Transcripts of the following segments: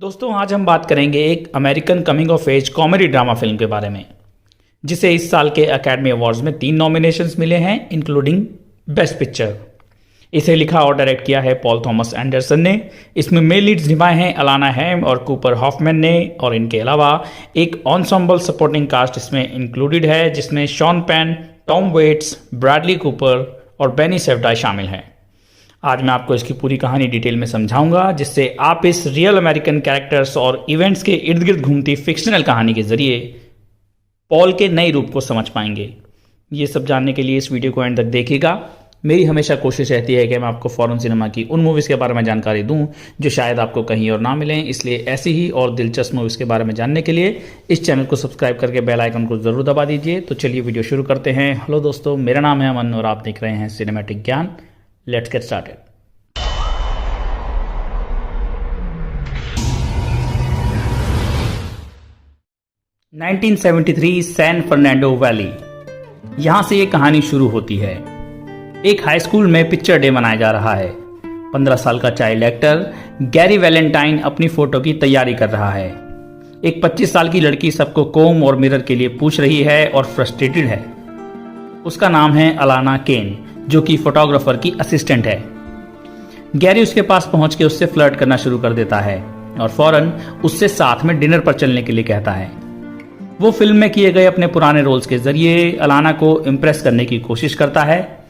दोस्तों आज हम बात करेंगे एक American coming of age comedy drama film के बारे में जिसे इस साल के अकेडमी अवार्ड्स में 3 नॉमिनेशंस मिले हैं इंक्लूडिंग बेस्ट पिक्चर। इसे लिखा और डायरेक्ट किया है पॉल थॉमस एंडरसन ने। इसमें मेल लीड्स निभाए हैं अलाना हैम और कूपर हॉफमैन ने, और इनके अलावा एक एंसेंबल सपोर्टिंग कास्ट इसमें इंक्लूडेड है जिसमें Sean Penn, Tom Waits, Bradley Cooper और बेनी सेफ्डाई शामिल हैं। आज मैं आपको इसकी पूरी कहानी डिटेल में समझाऊंगा जिससे आप इस रियल अमेरिकन कैरेक्टर्स और इवेंट्स के इर्द गिर्द घूमती फिक्शनल कहानी के जरिए पॉल के नए रूप को समझ पाएंगे। ये सब जानने के लिए इस वीडियो को एंड तक देखिएगा। मेरी हमेशा कोशिश रहती है कि मैं आपको फॉरेन सिनेमा की उन मूवीज़ के बारे में जानकारी दूं जो शायद आपको कहीं और ना मिलें, इसलिए ऐसी ही और दिलचस्प मूवीज़ के बारे में जानने के लिए इस चैनल को सब्सक्राइब करके बेल आइकन को ज़रूर दबा दीजिए। तो चलिए वीडियो शुरू करते हैं। हेलो दोस्तों, मेरा नाम है अमन और आप देख रहे हैं सिनेमैटिक ज्ञान। Let's get started. 1973 San Fernando Valley, यहां से ये कहानी शुरू होती है। एक हाई स्कूल में पिक्चर डे मनाया जा रहा है। 15 साल का चाइल्ड एक्टर गैरी वैलेंटाइन अपनी फोटो की तैयारी कर रहा है। एक 25 साल की लड़की सबको कोम और मिरर के लिए पूछ रही है और फ्रस्ट्रेटेड है। उसका नाम है अलाना केन जो कि फोटोग्राफर की असिस्टेंट है। गैरी उसके पास पहुंच के उससे फ्लर्ट करना शुरू कर देता है और फौरन उससे साथ में डिनर पर चलने के लिए कहता है। वो फिल्म में किए गए अपने पुराने रोल्स के जरिए अलाना को इम्प्रेस करने की कोशिश करता है।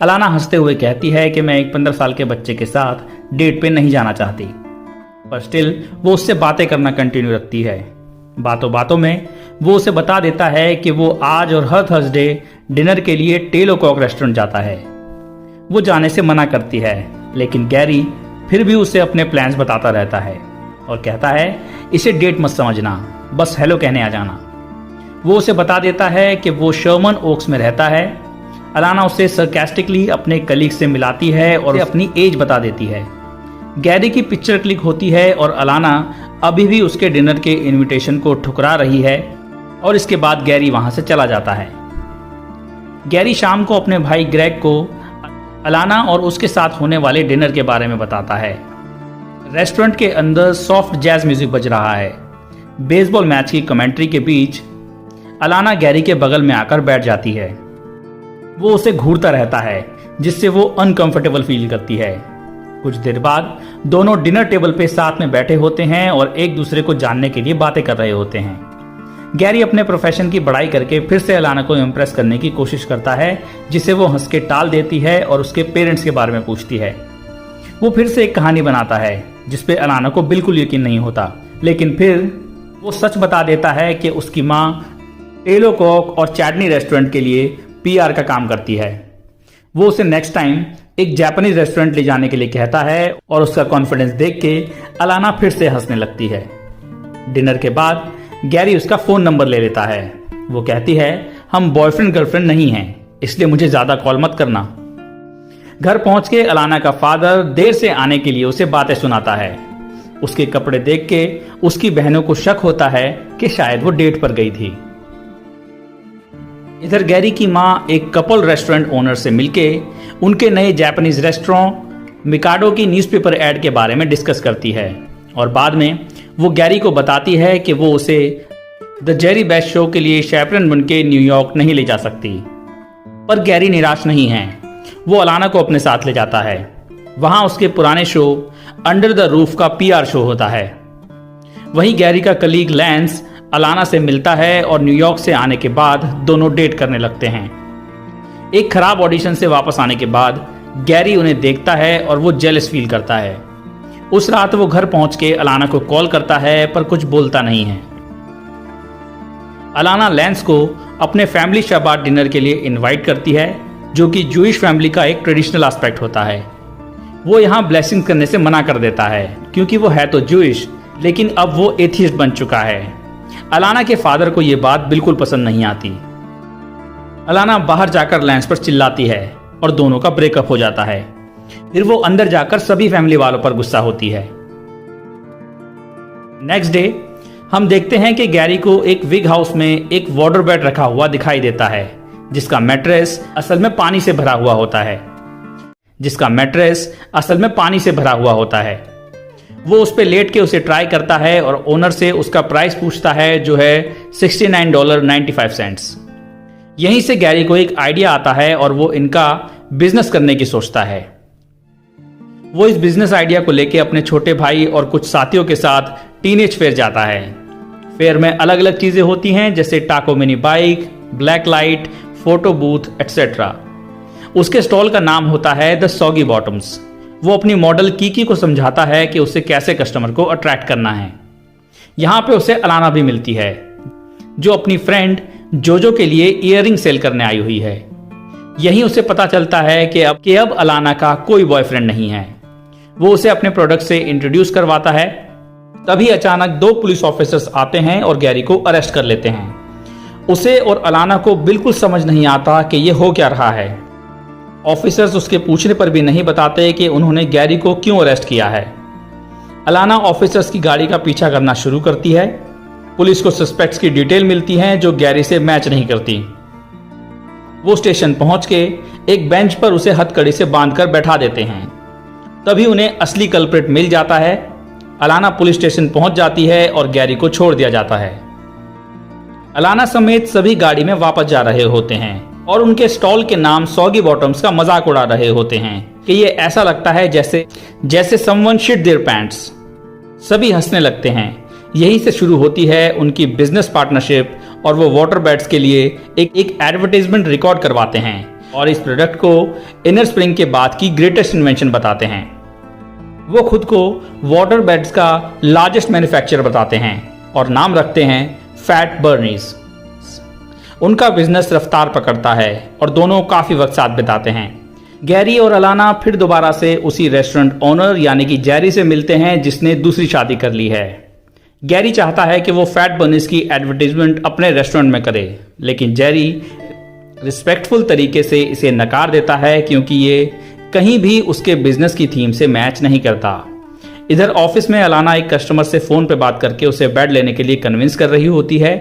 अलाना हंसते हुए कहती है कि मैं एक 15 साल के बच्चे के साथ डेट पे नहीं जाना चाहती, पर स्टिल वो उससे बातें करना कंटिन्यू रखती है। बातों बातों में वो उसे बता देता है कि वो आज और हर थर्सडे डिनर के लिए टेलो कॉक रेस्टोरेंट जाता है। वो जाने से मना करती है, लेकिन गैरी फिर भी उसे अपने प्लान्स बताता रहता है और कहता है इसे डेट मत समझना, बस हेलो कहने आ जाना। वो उसे बता देता है कि वो शर्मन ओक्स में रहता है। अलाना उसे सरकास्टिकली अपने कलीग से मिलाती है और अपनी एज बता देती है। गैरी की पिक्चर क्लिक होती है और अलाना अभी भी उसके डिनर के इनविटेशन को ठुकरा रही है और इसके बाद गैरी वहां से चला जाता है। गैरी शाम को अपने भाई ग्रेग को अलाना और उसके साथ होने वाले डिनर के बारे में बताता है। रेस्टोरेंट के अंदर सॉफ्ट जैज म्यूजिक बज रहा है। बेसबॉल मैच की कमेंट्री के बीच अलाना गैरी के बगल में आकर बैठ जाती है। वो उसे घूरता रहता है जिससे वो अनकंफर्टेबल फील करती है। कुछ देर बाद दोनों डिनर टेबल पे साथ में बैठे होते हैं और एक दूसरे को जानने के लिए बातें कर रहे होते हैं। गैरी अपने प्रोफेशन की बड़ाई करके फिर से अलाना को इम्प्रेस करने की कोशिश करता है जिसे वो हंस के टाल देती है और उसके पेरेंट्स के बारे में पूछती है। वो फिर से एक कहानी बनाता है जिसपे अलाना को बिल्कुल यकीन नहीं होता, लेकिन फिर वो सच बता देता है कि उसकी माँ टेलो कॉक और चैडनी रेस्टोरेंट के लिए पीआर का काम करती है। वो उसे नेक्स्ट टाइम एक जापानीज रेस्टोरेंट ले जाने के लिए कहता है और उसका कॉन्फिडेंस देख के अलाना फिर से हंसने लगती है। डिनर के बाद गैरी उसका फोन नंबर ले लेता है। वो कहती है हम बॉयफ्रेंड गर्लफ्रेंड नहीं हैं, इसलिए मुझे ज्यादा कॉल मत करना। घर पहुंच के अलाना का फादर देर से आने के लिए उसे बातें सुनाता है। उसके कपड़े देख के उसकी बहनों को शक होता है कि शायद वो डेट पर गई थी। इधर गैरी की माँ एक कपल रेस्टोरेंट ओनर से मिलके उनके नए जापानीज रेस्टोरेंट मिकाडो की न्यूज़पेपर ऐड के बारे में डिस्कस करती है और बाद में वो गैरी को बताती है कि वो उसे द जेरी बेस्ट शो के लिए शैपरन बनके न्यूयॉर्क नहीं ले जा सकती। पर गैरी निराश नहीं है। वो अलाना को अपने साथ ले जाता है। वहां उसके पुराने शो अंडर द रूफ का पीआर शो होता है। वहीं गैरी का कलीग लैंस अलाना से मिलता है और न्यूयॉर्क से आने के बाद दोनों डेट करने लगते हैं। एक खराब ऑडिशन से वापस आने के बाद गैरी उन्हें देखता है और वो जेलस फील करता है। उस रात वो घर पहुंच के अलाना को कॉल करता है पर कुछ बोलता नहीं है। अलाना लैंस को अपने फैमिली शबात डिनर के लिए इनवाइट करती है जो कि जूइश फैमिली का एक ट्रेडिशनल एस्पेक्ट होता है। वो यहाँ ब्लेसिंग करने से मना कर देता है क्योंकि वो है तो जूइश, लेकिन अब वो एथियस्ट बन चुका है। अलाना के फादर को यह बात बिल्कुल पसंद नहीं आती। अलाना बाहर जाकर लैंस पर चिल्लाती है और दोनों का ब्रेकअप हो जाता है। फिर वो अंदर जाकर सभी फैमिली वालों पर गुस्सा होती है। नेक्स्ट डे हम देखते हैं कि गैरी को एक विग हाउस में एक वाटर बेड रखा हुआ दिखाई देता है जिसका मैट्रेस असल में पानी से भरा हुआ होता है। वो उस पर लेट के उसे ट्राई करता है और ओनर से उसका प्राइस पूछता है जो है $69.95। यहीं से गैरी को एक आइडिया आता है और वो इनका बिजनेस करने की सोचता है। वो इस बिजनेस आइडिया को लेके अपने छोटे भाई और कुछ साथियों के साथ टीनेज फेयर जाता है। फेयर में अलग अलग चीजें होती हैं जैसे टाको mini bike, black light, photo booth etcetera. उसके स्टॉल का नाम होता है द सॉगी बॉटम्स। वो अपनी मॉडल कीकी को समझाता है कि उसे कैसे कस्टमर को अट्रैक्ट करना है। यहाँ पे उसे अलाना भी मिलती है जो अपनी फ्रेंड जोजो के लिए ईयररिंग सेल करने आई हुई है। यहीं उसे पता चलता है कि अब अलाना का कोई बॉयफ्रेंड नहीं है। वो उसे अपने प्रोडक्ट से इंट्रोड्यूस करवाता है। तभी अचानक 2 पुलिस ऑफिसर्स आते हैं और गैरी को अरेस्ट कर लेते हैं। उसे और अलाना को बिल्कुल समझ नहीं आता कि ये हो क्या रहा है। ऑफिसर्स उसके पूछने पर भी नहीं बताते कि उन्होंने गैरी को क्यों अरेस्ट किया है। अलाना ऑफिसर्स की गाड़ी का पीछा करना शुरू करती है। पुलिस को सस्पेक्ट्स की डिटेल मिलती है जो गैरी से मैच नहीं करती। वो स्टेशन पहुंच के एक बेंच पर उसे हथकड़ी से बांधकर बैठा देते हैं। तभी उन्हें असली कल्प्रिट मिल जाता है। अलाना पुलिस स्टेशन पहुंच जाती है और गैरी को छोड़ दिया जाता है। अलाना समेत सभी गाड़ी में वापस जा रहे होते हैं और उनके स्टॉल के नाम सॉगी बॉटम्स का मजाक उड़ा रहे होते हैं कि ये ऐसा लगता है जैसे समवन शिट देयर पैंट्स। सभी हंसने लगते हैं। यहीं से शुरू होती है उनकी बिजनेस पार्टनरशिप और वो वाटर बैट्स के लिए एक एडवर्टाइजमेंट रिकॉर्ड करवाते हैं और इस प्रोडक्ट को इनर स्प्रिंग के बाद की ग्रेटेस्ट इन्वेंशन बताते हैं। वो खुद को वाटर बैट्स का लार्जेस्ट मैन्युफैक्चरर बताते हैं और नाम रखते हैं फैट बर्नीज। उनका बिजनेस रफ्तार पकड़ता है और दोनों काफी वक्त साथ बिताते हैं। गैरी और अलाना फिर दोबारा से उसी रेस्टोरेंट ओनर यानी कि जेरी से मिलते हैं जिसने दूसरी शादी कर ली है। गैरी चाहता है कि वो फैट बर्नीज की एडवर्टाइजमेंट अपने रेस्टोरेंट में करे, लेकिन जेरी रिस्पेक्टफुल तरीके से इसे नकार देता है क्योंकि ये कहीं भी उसके बिजनेस की थीम से मैच नहीं करता। इधर ऑफिस में अलाना एक कस्टमर से फोन पे बात करके उसे बेड लेने के लिए कन्विंस कर रही होती है।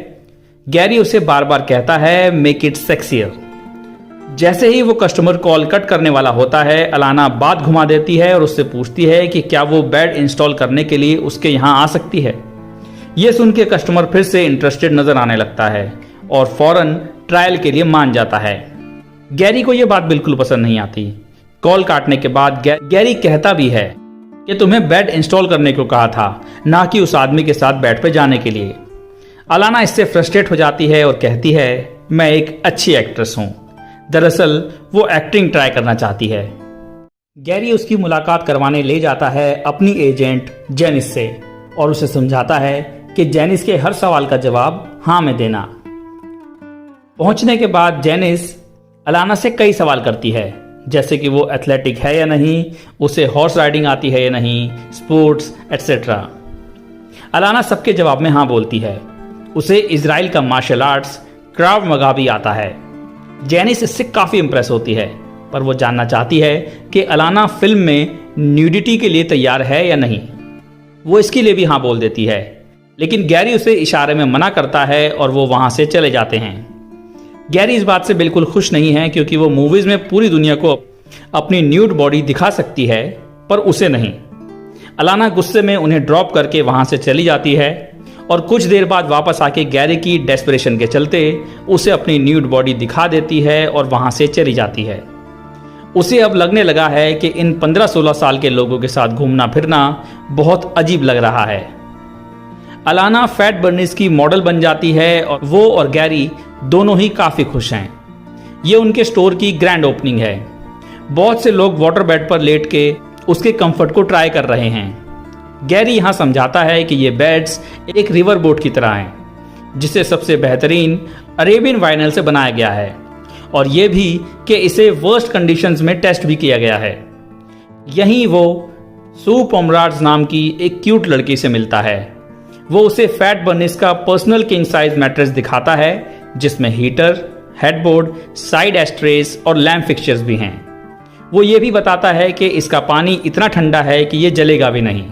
गैरी उसे बार बार कहता है मेक इट सेक्सियर। जैसे ही वो कस्टमर कॉल कट करने वाला होता है, अलाना बात घुमा देती है और उससे पूछती है कि क्या वो बेड इंस्टॉल करने के लिए उसके यहाँ आ सकती है। ये सुन के कस्टमर फिर से इंटरेस्टेड नजर आने लगता है और फौरन ट्रायल के लिए मान जाता है। गैरी को यह बात बिल्कुल पसंद नहीं आती। कॉल काटने के बाद गैरी कहता भी है कि तुम्हें बेड इंस्टॉल करने को कहा था, ना कि उस आदमी के साथ बेड पे जाने के लिए। अलाना इससे फ्रस्ट्रेट हो जाती है और कहती है मैं एक अच्छी एक्ट्रेस हूं। दरअसल वो एक्टिंग ट्राई करना चाहती है। गैरी उसकी मुलाकात करवाने ले जाता है अपनी एजेंट जेनिस से और उसे समझाता है कि जेनिस के हर सवाल का जवाब हाँ में देना। पहुंचने के बाद जेनिस अलाना से कई सवाल करती है जैसे कि वो एथलेटिक है या नहीं, उसे हॉर्स राइडिंग आती है या नहीं, स्पोर्ट्स एटसेट्रा। अलाना सबके जवाब में हाँ बोलती है। उसे इजराइल का मार्शल आर्ट्स क्राव मगा भी आता है। जेनिस इससे काफ़ी इंप्रेस होती है, पर वो जानना चाहती है कि अलाना फिल्म में न्यूडिटी के लिए तैयार है या नहीं। वो इसके लिए भी हाँ बोल देती है, लेकिन गैरी उसे इशारे में मना करता है और वो वहाँ से चले जाते हैं। गैरी इस बात से बिल्कुल खुश नहीं है क्योंकि वो मूवीज़ में पूरी दुनिया को अपनी न्यूड बॉडी दिखा सकती है, पर उसे नहीं। अलाना गुस्से में उन्हें ड्रॉप करके वहाँ से चली जाती है और कुछ देर बाद वापस आके गैरी की डेस्परेशन के चलते उसे अपनी न्यूड बॉडी दिखा देती है और वहाँ से चली जाती है। उसे अब लगने लगा है कि इन 15-16 साल के लोगों के साथ घूमना फिरना बहुत अजीब लग रहा है। अलाना फैट बर्नीज की मॉडल बन जाती है और वो और गैरी दोनों ही काफ़ी खुश हैं। ये उनके स्टोर की ग्रैंड ओपनिंग है। बहुत से लोग वाटर बेड पर लेट के उसके कंफर्ट को ट्राई कर रहे हैं। गैरी यहाँ समझाता है कि ये बेड्स एक रिवर बोट की तरह हैं, जिसे सबसे बेहतरीन अरेबियन वाइनल से बनाया गया है और ये भी कि इसे वर्स्ट कंडीशंस में टेस्ट भी किया गया है। यहीं वो सू पोमरार्ड्स नाम की एक क्यूट लड़की से मिलता है। वो उसे फैट बर्नीज का पर्सनल किंग साइज मैट्रेस दिखाता है जिसमें हीटर, हेडबोर्ड, साइड एस्ट्रेस और लैम्प फिक्चर्स भी हैं। वो ये भी बताता है कि इसका पानी इतना ठंडा है कि ये जलेगा भी नहीं।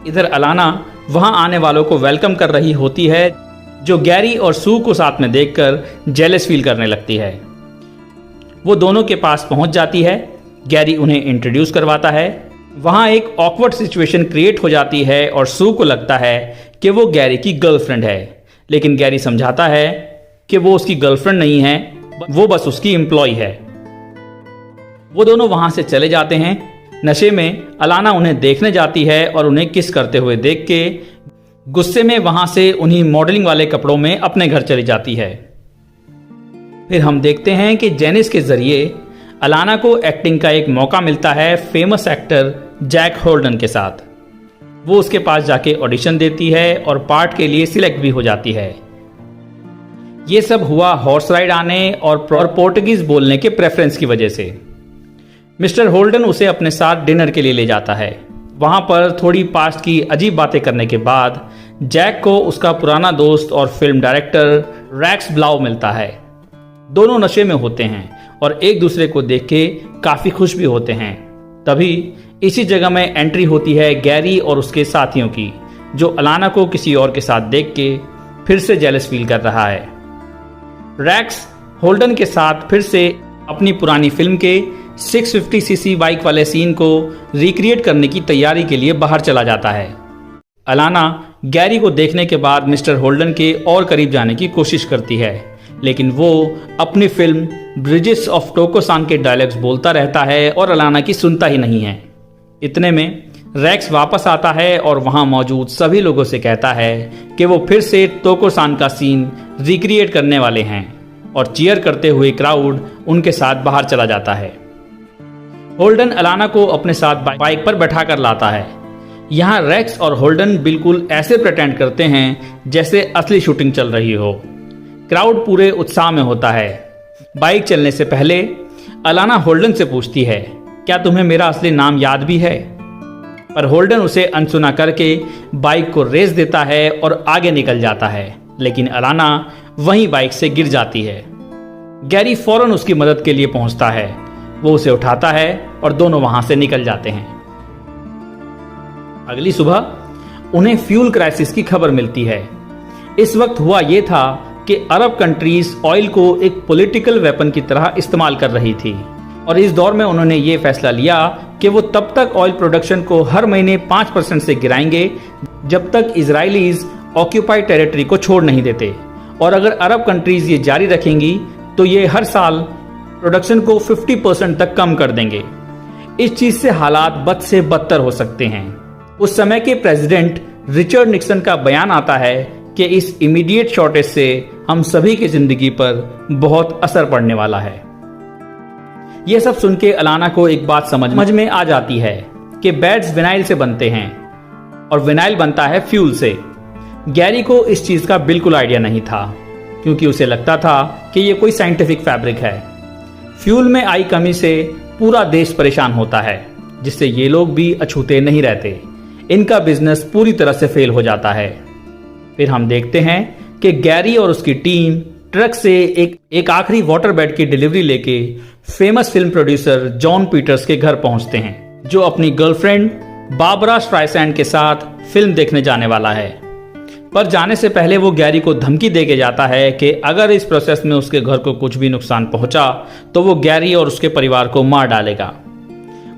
इधर अलाना वहां आने वालों को वेलकम कर रही होती है, जो गैरी और सू को साथ में देखकर जेलस फील करने लगती है। वो दोनों के पास पहुंच जाती है। गैरी उन्हें इंट्रोड्यूस करवाता है। वहां एक ऑकवर्ड सिचुएशन क्रिएट हो जाती है और सू को लगता है कि वो गैरी की गर्लफ्रेंड है, लेकिन गैरी समझाता है कि वो उसकी गर्लफ्रेंड नहीं है, वो बस उसकी एम्प्लॉय है। वो दोनों वहां से चले जाते हैं। नशे में अलाना उन्हें देखने जाती है और उन्हें किस करते हुए देख के गुस्से में वहां से उन्हीं मॉडलिंग वाले कपड़ों में अपने घर चली जाती है। फिर हम देखते हैं कि जेनिस के जरिए अलाना को एक्टिंग का एक मौका मिलता है फेमस एक्टर जैक होल्डन के साथ। वो उसके पास जाके ऑडिशन देती है और पार्ट के लिए सिलेक्ट भी हो जाती है। ये सब हुआ हॉर्स राइड आने और पोर्टुगीज बोलने के प्रेफरेंस की वजह से। मिस्टर होल्डन उसे अपने साथ डिनर के लिए ले जाता है। वहां पर थोड़ी पास्ट की अजीब बातें करने के बाद जैक को उसका पुराना दोस्त और फिल्म डायरेक्टर रैक्स ब्लाउ मिलता है। दोनों नशे में होते हैं और एक दूसरे को देख के काफी खुश भी होते हैं। तभी इसी जगह में एंट्री होती है गैरी और उसके साथियों की, जो अलाना को किसी और के साथ देख के फिर से जेलस फील कर रहा है। रैक्स होल्डन के साथ फिर से अपनी पुरानी फिल्म के 650 सीसी बाइक वाले सीन को रिक्रिएट करने की तैयारी के लिए बाहर चला जाता है। अलाना गैरी को देखने के बाद मिस्टर होल्डन के और करीब जाने की कोशिश करती है, लेकिन वो अपनी फिल्म ब्रिजेस ऑफ टोकोसान के डायलॉग्स बोलता रहता है और अलाना की सुनता ही नहीं है। इतने में रैक्स वापस आता है और वहां मौजूद सभी लोगों से कहता है कि वो फिर से टोकोसान का सीन रिक्रिएट करने वाले हैं और चीयर करते हुए क्राउड उनके साथ बाहर चला जाता है। होल्डन अलाना को अपने साथ बाइक पर बैठा कर लाता है। यहाँ रैक्स और होल्डन बिल्कुल ऐसे प्रिटेंड करते हैं जैसे असली शूटिंग चल रही हो। क्राउड पूरे उत्साह में होता है। बाइक चलने से पहले अलाना होल्डन से पूछती है, क्या तुम्हें मेरा असली नाम याद भी है? पर होल्डन उसे अनसुना करके बाइक को रेस देता है और आगे निकल जाता है, लेकिन अलाना वहीं बाइक से गिर जाती है। गैरी फौरन उसकी मदद के लिए पहुंचता है। वो उसे उठाता है और दोनों वहां से निकल जाते हैं। अगली सुबह उन्हें फ्यूल क्राइसिस की खबर मिलती है। इस वक्त हुआ यह था कि अरब कंट्रीज ऑयल को एक पॉलिटिकल वेपन की तरह इस्तेमाल कर रही थी और इस दौर में उन्होंने ये फैसला लिया कि वो तब तक ऑयल प्रोडक्शन को हर महीने 5% से गिराएंगे जब तक इजरायलीज ऑक्यूपाइड टेरिटरी को छोड़ नहीं देते, और अगर अरब कंट्रीज ये जारी रखेंगी तो ये हर साल प्रोडक्शन को 50% तक कम कर देंगे। इस चीज से हालात बद से बदतर हो सकते हैं। उस समय के प्रेसिडेंट रिचर्ड निक्सन का बयान आता है कि इस इमीडिएट शॉर्टेज से हम सभी की जिंदगी पर बहुत असर पड़ने वाला है। यह सब सुन के अलाना को एक बात समझ में आ जाती है कि बैट्स विनाइल से बनते हैं और विनाइल बनता है फ्यूल से। गैरी को इस चीज का बिल्कुल आइडिया नहीं था, क्योंकि उसे लगता था कि यह कोई साइंटिफिक फैब्रिक है। फ्यूल में आई कमी से पूरा देश परेशान होता है, जिससे ये लोग भी अछूते नहीं रहते। इनका बिजनेस पूरी तरह से फेल हो जाता है। फिर हम देखते हैं कि गैरी और उसकी टीम ट्रक से एक आखिरी वाटर बेड की डिलीवरी लेके famous film producer Jon Peters के घर पहुंचते हैं, जो अपनी गर्लफ्रेंड बाबरा स्ट्राइसैंड के साथ फिल्म देखने जाने वाला है। पर जाने से पहले वो गैरी को धमकी दे के जाता है कि अगर इस प्रोसेस में उसके घर को कुछ भी नुकसान पहुंचा तो वो गैरी और उसके परिवार को मार डालेगा।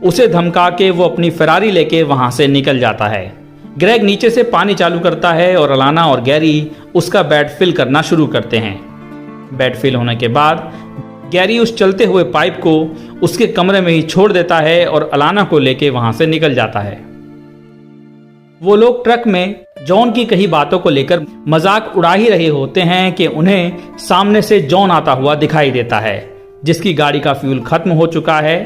उसे धमका के वो अपनी फरारी लेके वहां से निकल जाता है। ग्रेग नीचे से पानी चालू करता है और अलाना और गैरी उसका बेड फिल करना शुरू करते हैं। बेड फिल होने के बाद गैरी उस चलते हुए पाइप को उसके कमरे में ही छोड़ देता है और अलाना को लेके वहां से निकल जाता है। वो लोग ट्रक में जॉन की कई बातों को लेकर मजाक उड़ा ही रहे होते हैं कि उन्हें सामने से जॉन आता हुआ दिखाई देता है, जिसकी गाड़ी का फ्यूल खत्म हो चुका है।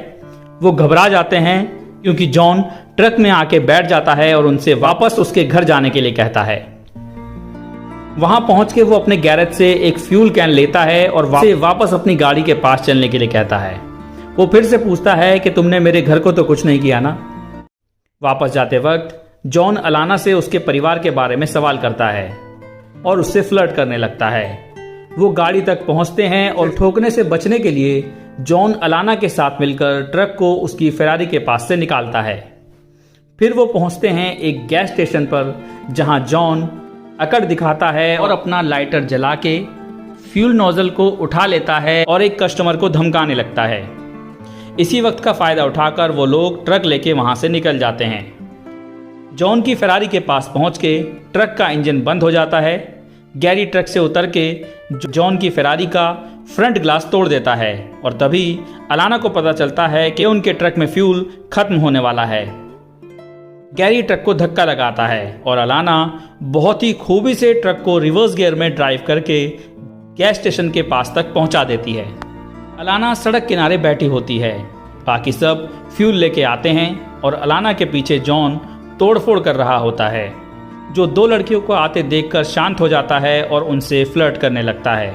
वो घबरा जाते हैं क्योंकि जॉन ट्रक में आके बैठ जाता है और उनसे वापस उसके घर जाने के लिए कहता है। वहां पहुंच के वो अपने गैरेज से एक फ्यूल कैन लेता है और वापस अपनी गाड़ी के पास चलने के लिए कहता है। वो फिर से पूछता है कि तुमने मेरे घर को तो कुछ नहीं किया ना। वापस जाते वक्त जॉन अलाना से उसके परिवार के बारे में सवाल करता है और उससे फ्लर्ट करने लगता है। वो गाड़ी तक पहुंचते हैं और ठोकने से बचने के लिए जॉन अलाना के साथ मिलकर ट्रक को उसकी फेरारी के पास से निकालता है। फिर वो पहुंचते हैं एक गैस स्टेशन पर, जहां जॉन अकड़ दिखाता है और अपना लाइटर जला के फ्यूल नोजल को उठा लेता है और एक कस्टमर को धमकाने लगता है। इसी वक्त का फ़ायदा उठाकर वो लोग ट्रक लेके वहाँ से निकल जाते हैं। जॉन की फेरारी के पास पहुँच के ट्रक का इंजन बंद हो जाता है। गैरी ट्रक से उतर के जॉन की फेरारी का फ्रंट ग्लास तोड़ देता है और तभी अलाना को पता चलता है कि उनके ट्रक में फ्यूल खत्म होने वाला है। गैरी ट्रक को धक्का लगाता है और अलाना बहुत ही खूबी से ट्रक को रिवर्स गियर में ड्राइव करके गैस स्टेशन के पास तक पहुंचा देती है। अलाना सड़क किनारे बैठी होती है। बाकी सब फ्यूल लेके आते हैं और अलाना के पीछे जॉन तोड़फोड़ कर रहा होता है, जो दो लड़कियों को आते देखकर शांत हो जाता है और उनसे फ्लर्ट करने लगता है।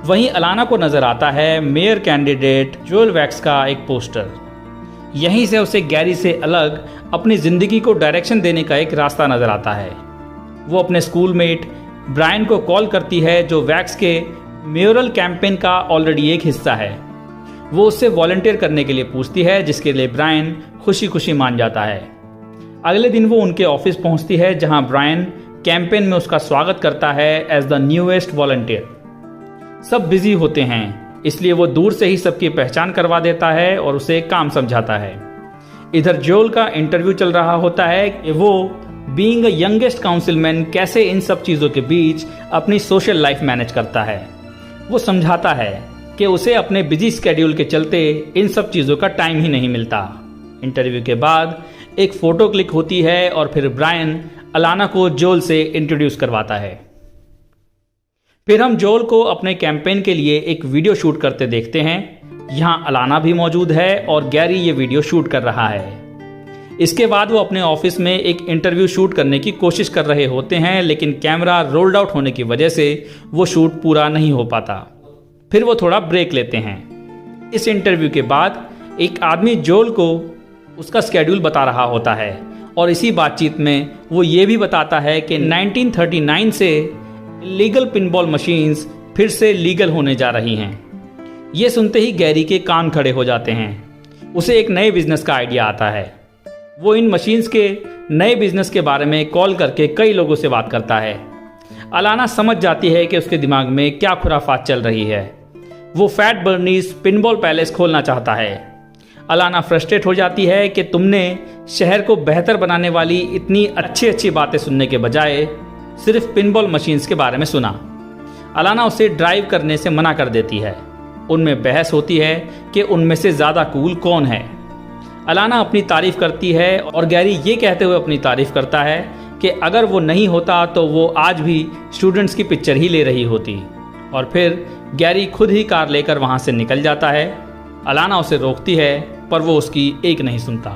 वहीं अलाना को नजर आता है मेयर कैंडिडेट जोएल वैक्स का एक पोस्टर। यहीं से उसे गैरी से अलग अपनी जिंदगी को डायरेक्शन देने का एक रास्ता नजर आता है। वो अपने स्कूलमेट ब्रायन को कॉल करती है, जो वैक्स के मेयोरल कैंपेन का ऑलरेडी एक हिस्सा है। वो उससे वॉलंटियर करने के लिए पूछती है, जिसके लिए ब्रायन खुशी खुशी मान जाता है। अगले दिन वो उनके ऑफिस पहुंचती है, जहां ब्रायन कैंपेन में उसका स्वागत करता है एज द न्यूएस्ट वॉलंटियर। सब बिजी होते हैं, इसलिए वो दूर से ही सबकी पहचान करवा देता है और उसे काम समझाता है। इधर जोएल का इंटरव्यू चल रहा होता है कि वो बीइंग अ यंगेस्ट काउंसिलमैन कैसे इन सब चीज़ों के बीच अपनी सोशल लाइफ मैनेज करता है। वो समझाता है कि उसे अपने बिजी स्केड्यूल के चलते इन सब चीज़ों का टाइम ही नहीं मिलता। इंटरव्यू के बाद एक फ़ोटो क्लिक होती है और फिर ब्रायन अलाना को जोएल से इंट्रोड्यूस करवाता है। फिर हम जोएल को अपने कैंपेन के लिए एक वीडियो शूट करते देखते हैं। यहाँ अलाना भी मौजूद है और गैरी ये वीडियो शूट कर रहा है। इसके बाद वो अपने ऑफिस में एक इंटरव्यू शूट करने की कोशिश कर रहे होते हैं, लेकिन कैमरा रोल्ड आउट होने की वजह से वो शूट पूरा नहीं हो पाता। फिर वो थोड़ा ब्रेक लेते हैं। इस इंटरव्यू के बाद एक आदमी जोएल को उसका स्केड्यूल बता रहा होता है और इसी बातचीत में वो ये भी बताता है कि 1939 से लीगल पिनबॉल मशीन्स फिर से लीगल होने जा रही हैं। ये सुनते ही गैरी के कान खड़े हो जाते हैं। उसे एक नए बिजनेस का आइडिया आता है। वो इन मशीन्स के नए बिजनेस के बारे में कॉल करके कई लोगों से बात करता है। अलाना समझ जाती है कि उसके दिमाग में क्या खुराफात चल रही है। वो फैट बर्नीज पिनबॉल पैलेस खोलना चाहता है। अलाना फ्रस्ट्रेट हो जाती है कि तुमने शहर को बेहतर बनाने वाली इतनी अच्छी अच्छी बातें सुनने के बजाय सिर्फ पिनबॉल मशीन्स के बारे में सुना। अलाना उसे ड्राइव करने से मना कर देती है। उनमें बहस होती है कि उनमें से ज़्यादा कूल कौन है। अलाना अपनी तारीफ करती है और गैरी ये कहते हुए अपनी तारीफ करता है कि अगर वो नहीं होता तो वो आज भी स्टूडेंट्स की पिक्चर ही ले रही होती। और फिर गैरी खुद ही कार लेकर वहाँ से निकल जाता है। अलाना उसे रोकती है पर वो उसकी एक नहीं सुनता।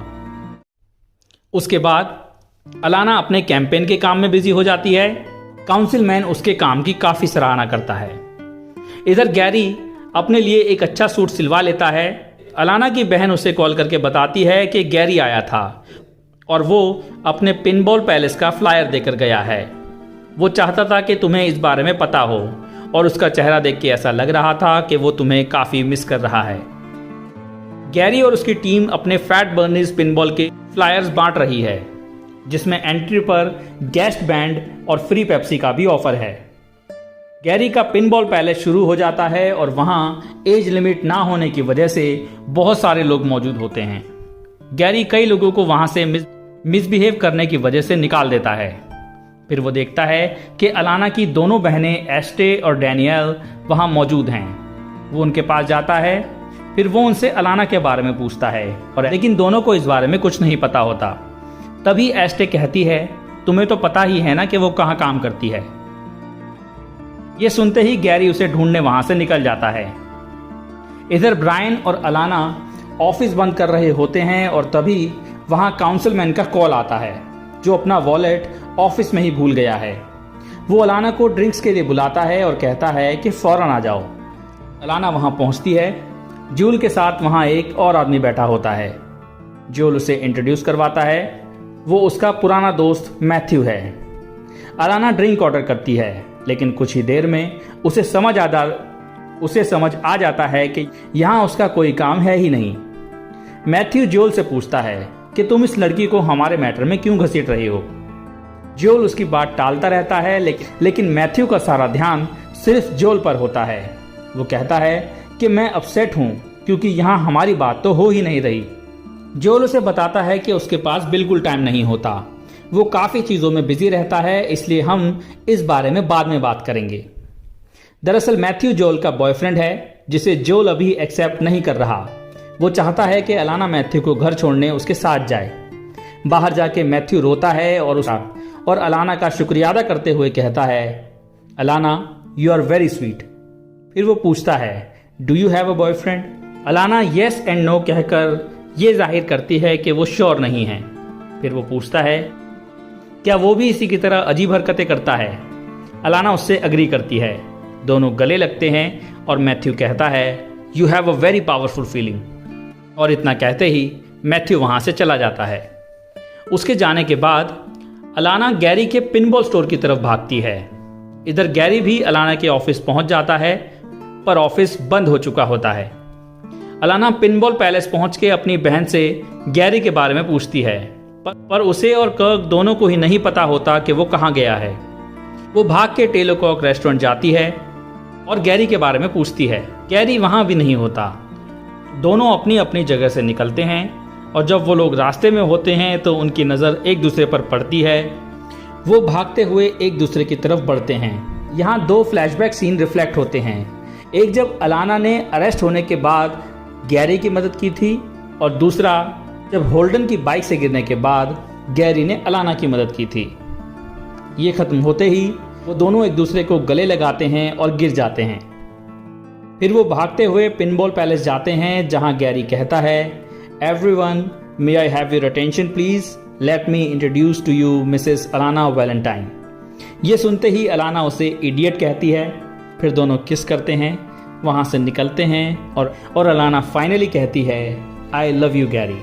उसके बाद अलाना अपने कैंपेन के काम में बिजी हो जाती है। काउंसिलमैन उसके काम की काफ़ी सराहना करता है। इधर गैरी अपने लिए एक अच्छा सूट सिलवा लेता है। अलाना की बहन उसे कॉल करके बताती है कि गैरी आया था और वो अपने पिनबॉल पैलेस का फ्लायर देकर गया है। वो चाहता था कि तुम्हें इस बारे में पता हो और उसका चेहरा देख के ऐसा लग रहा था कि वो तुम्हें काफ़ी मिस कर रहा है। गैरी और उसकी टीम अपने फैट बर्नीज पिनबॉल के फ्लायर्स बांट रही है, जिसमें एंट्री पर गेस्ट बैंड और फ्री पेप्सी का भी ऑफर है। गैरी का पिनबॉल पैलेस शुरू हो जाता है और वहाँ एज लिमिट ना होने की वजह से बहुत सारे लोग मौजूद होते हैं। गैरी कई लोगों को वहाँ से मिसबिहेव करने की वजह से निकाल देता है। फिर वो देखता है कि अलाना की दोनों बहनें एस्टे और डैनियल वहाँ मौजूद हैं। वो उनके पास जाता है। फिर वो उनसे अलाना के बारे में पूछता है और लेकिन दोनों को इस बारे में कुछ नहीं पता होता। तभी एस्टे कहती है, तुम्हें तो पता ही है ना कि वो कहाँ काम करती है। ये सुनते ही गैरी उसे ढूंढने वहां से निकल जाता है। इधर ब्रायन और अलाना ऑफिस बंद कर रहे होते हैं और तभी वहां काउंसिलमैन का कॉल आता है, जो अपना वॉलेट ऑफिस में ही भूल गया है। वो अलाना को ड्रिंक्स के लिए बुलाता है और कहता है कि फौरन आ जाओ। अलाना वहां पहुंचती है। जोएल के साथ वहां एक और आदमी बैठा होता है। जोएल उसे इंट्रोड्यूस करवाता है। वो उसका पुराना दोस्त मैथ्यू है। अलाना ड्रिंक ऑर्डर करती है, लेकिन कुछ ही देर में उसे समझ आ जाता है कि यहाँ उसका कोई काम है ही नहीं। मैथ्यू जोएल से पूछता है कि तुम इस लड़की को हमारे मैटर में क्यों घसीट रही हो। जोएल उसकी बात टालता रहता है, लेकिन मैथ्यू का सारा ध्यान सिर्फ जोएल पर होता है। वो कहता है कि मैं अपसेट हूँ क्योंकि यहाँ हमारी बात तो हो ही नहीं रही। जोल उसे बताता है कि उसके पास बिल्कुल टाइम नहीं होता, वो काफ़ी चीज़ों में बिजी रहता है, इसलिए हम इस बारे में बाद में बात करेंगे। दरअसल मैथ्यू जोल का बॉयफ्रेंड है, जिसे जोल अभी एक्सेप्ट नहीं कर रहा। वो चाहता है कि अलाना मैथ्यू को घर छोड़ने उसके साथ जाए। बाहर जाके मैथ्यू रोता है और अलाना का शुक्रिया अदा करते हुए कहता है, Alana you are very sweet. फिर वो पूछता है, do you have a boyfriend? Alana yes and no कहकर ये जाहिर करती है कि वो श्योर नहीं है। फिर वो पूछता है, क्या वो भी इसी की तरह अजीब हरकतें करता है? अलाना उससे अग्री करती है। दोनों गले लगते हैं और मैथ्यू कहता है, you have a very powerful feeling. और इतना कहते ही मैथ्यू वहाँ से चला जाता है। उसके जाने के बाद अलाना गैरी के पिनबॉल स्टोर की तरफ भागती है। इधर गैरी भी अलाना के ऑफिस पहुंच जाता है, पर ऑफिस बंद हो चुका होता है। अलाना पिनबॉल पैलेस पहुंच के अपनी बहन से गैरी के बारे में पूछती है, पर उसे और कर्क दोनों को ही नहीं पता होता कि वो कहाँ गया है। वो भाग के टेलोकॉक रेस्टोरेंट जाती है और गैरी के बारे में पूछती है। गैरी वहाँ भी नहीं होता। दोनों अपनी अपनी जगह से निकलते हैं और जब वो लोग रास्ते में होते हैं तो उनकी नज़र एक दूसरे पर पड़ती है। वो भागते हुए एक दूसरे की तरफ बढ़ते हैं। यहाँ 2 फ्लैशबैक सीन रिफ्लेक्ट होते हैं। एक जब अलाना ने अरेस्ट होने के बाद गैरी की मदद की थी, और दूसरा जब होल्डन की बाइक से गिरने के बाद गैरी ने अलाना की मदद की थी। ये खत्म होते ही वो दोनों एक दूसरे को गले लगाते हैं और गिर जाते हैं। फिर वो भागते हुए पिनबॉल पैलेस जाते हैं, जहां गैरी कहता है, everyone may I have your attention please, let me introduce to you Mrs Alana Valentine. ये सुनते ही अलाना उसे इडियट कहती है। फिर दोनों किस करते हैं, वहाँ से निकलते हैं और अलाना फाइनली कहती है, आई लव यू गैरी।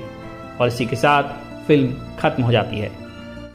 और इसी के साथ फिल्म खत्म हो जाती है।